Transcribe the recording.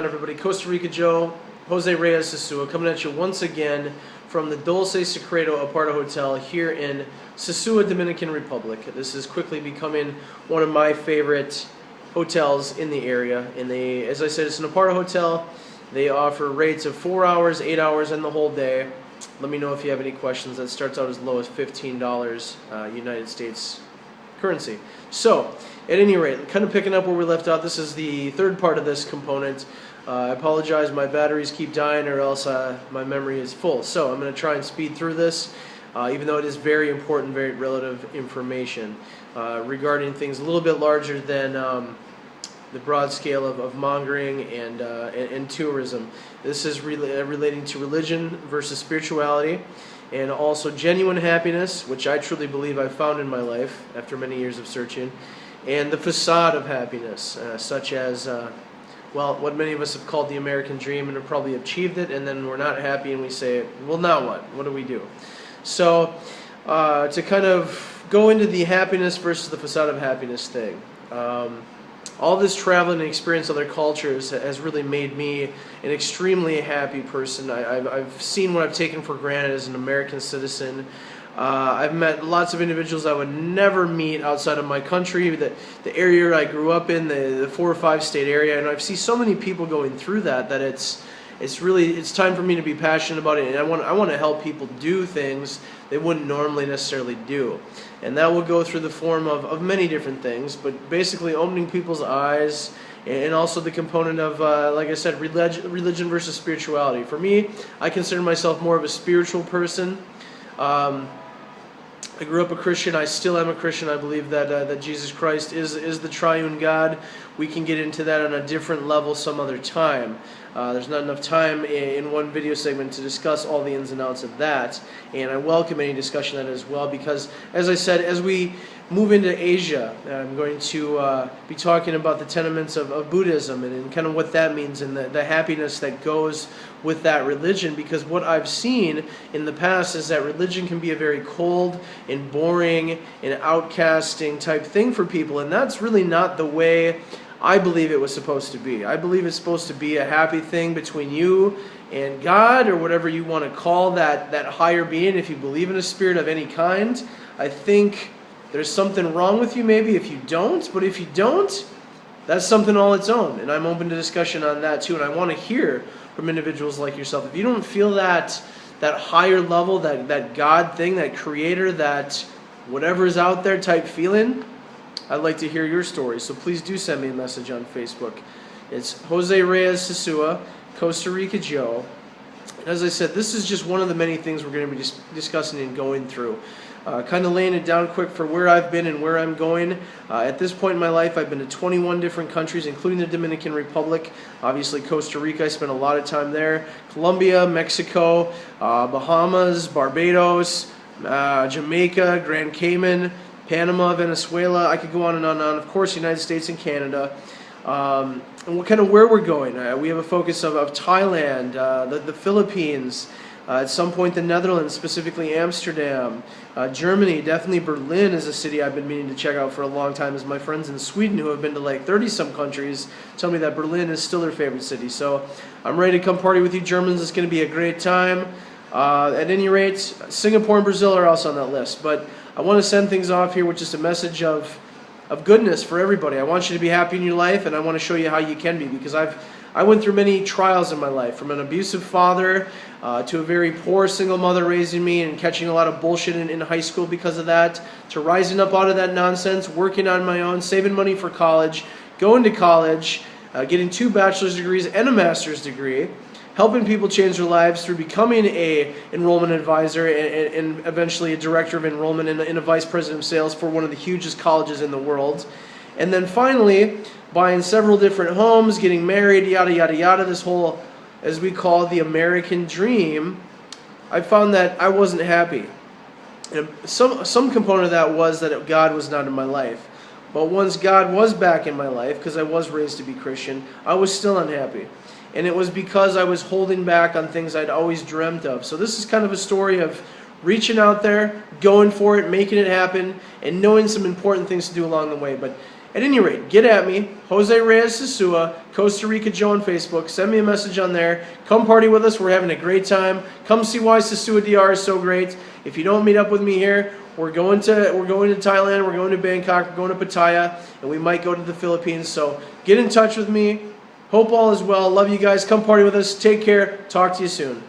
Everybody, Costa Rica Joe, Jose Reyes Sosua, coming at you once again from the Dulce Secreto Aparta Hotel here in Sosua, Dominican Republic. This is quickly becoming one of my favorite hotels in the area. And as I said, it's an Aparta hotel. They offer rates of 4 hours, 8 hours, and the whole day. Let me know if you have any questions. That starts out as low as $15 United States currency. So, at any rate, kind of picking up where we left out, this is the third part of this component. I apologize, my batteries keep dying or else my memory is full. So I'm going to try and speed through this, even though it is very important, very relative information regarding things a little bit larger than the broad scale of mongering and tourism. This is relating to religion versus spirituality, and also genuine happiness, which I truly believe I've found in my life after many years of searching, and the facade of happiness, such as well, what many of us have called the American dream, and have probably achieved it, and then we're not happy and we say, well, now what? What do we do? So to kind of go into the happiness versus the facade of happiness thing, all this traveling and experience other cultures has really made me an extremely happy person. I've seen what I've taken for granted as an American citizen. I've met lots of individuals I would never meet outside of my country, the area I grew up in, the 4 or 5 state area, and I see so many people going through that it's time for me to be passionate about it, and I want to help people do things they wouldn't normally necessarily do. And that will go through the form of many different things, but basically opening people's eyes, and also the component of, like I said, religion versus spirituality. For me, I consider myself more of a spiritual person. I grew up a Christian. I still am a Christian. I believe that Jesus Christ is the triune God. We can get into that on a different level some other time. There's not enough time in one video segment to discuss all the ins and outs of that, and I welcome any discussion of that as well, because, as I said, as we move into Asia, I'm going to be talking about the tenements of Buddhism and kind of what that means, and the happiness that goes with that religion, because what I've seen in the past is that religion can be a very cold and boring and outcasting type thing for people, and that's really not the way I believe it was supposed to be. I believe it's supposed to be a happy thing between you and God, or whatever you want to call that higher being. If you believe in a spirit of any kind, I think there's something wrong with you maybe if you don't, but if you don't, that's something all its own, and I'm open to discussion on that too, and I want to hear from individuals like yourself. If you don't feel that higher level, that God thing, that creator, that whatever is out there type feeling, I'd like to hear your story, so please do send me a message on Facebook. It's Jose Reyes Sosua, Costa Rica Joe. As I said, this is just one of the many things we're going to be discussing and going through. Kind of laying it down quick for where I've been and where I'm going. At this point in my life, I've been to 21 different countries, including the Dominican Republic. Obviously, Costa Rica, I spent a lot of time there. Colombia, Mexico, Bahamas, Barbados, Jamaica, Grand Cayman, Panama, Venezuela. I could go on and on and on. Of course, United States and Canada. And kind of where we're going. We have a focus of Thailand, the Philippines, at some point the Netherlands, specifically Amsterdam, Germany, definitely Berlin is a city I've been meaning to check out for a long time, as my friends in Sweden who have been to like 30-some countries tell me that Berlin is still their favorite city. So I'm ready to come party with you Germans. It's going to be a great time. At any rate, Singapore and Brazil are also on that list. But I want to send things off here with just a message of goodness for everybody. I want you to be happy in your life, and I want to show you how you can be, because I went through many trials in my life, from an abusive father to a very poor single mother raising me and catching a lot of bullshit in high school because of that, to rising up out of that nonsense, working on my own, saving money for college, going to college, getting 2 bachelor's degrees and a master's degree, helping people change their lives through becoming a enrollment advisor and eventually a director of enrollment and a vice president of sales for one of the hugest colleges in the world. And then finally, buying several different homes, getting married, yada, yada, yada, this whole, as we call it, the American dream. I found that I wasn't happy. And some component of that was that God was not in my life. But once God was back in my life, because I was raised to be Christian, I was still unhappy. And it was because I was holding back on things I'd always dreamt of. So this is kind of a story of reaching out there, going for it, making it happen, and knowing some important things to do along the way. But At any rate, get at me, Jose Reyes Sisua, Costa Rica Joe on Facebook. Send me a message on there. Come party with us. We're having a great time. Come see why Sisua DR is so great. If you don't meet up with me here, we're going to Thailand. We're going to Bangkok. We're going to Pattaya, and we might go to the Philippines. So get in touch with me. Hope all is well. Love you guys. Come party with us. Take care. Talk to you soon.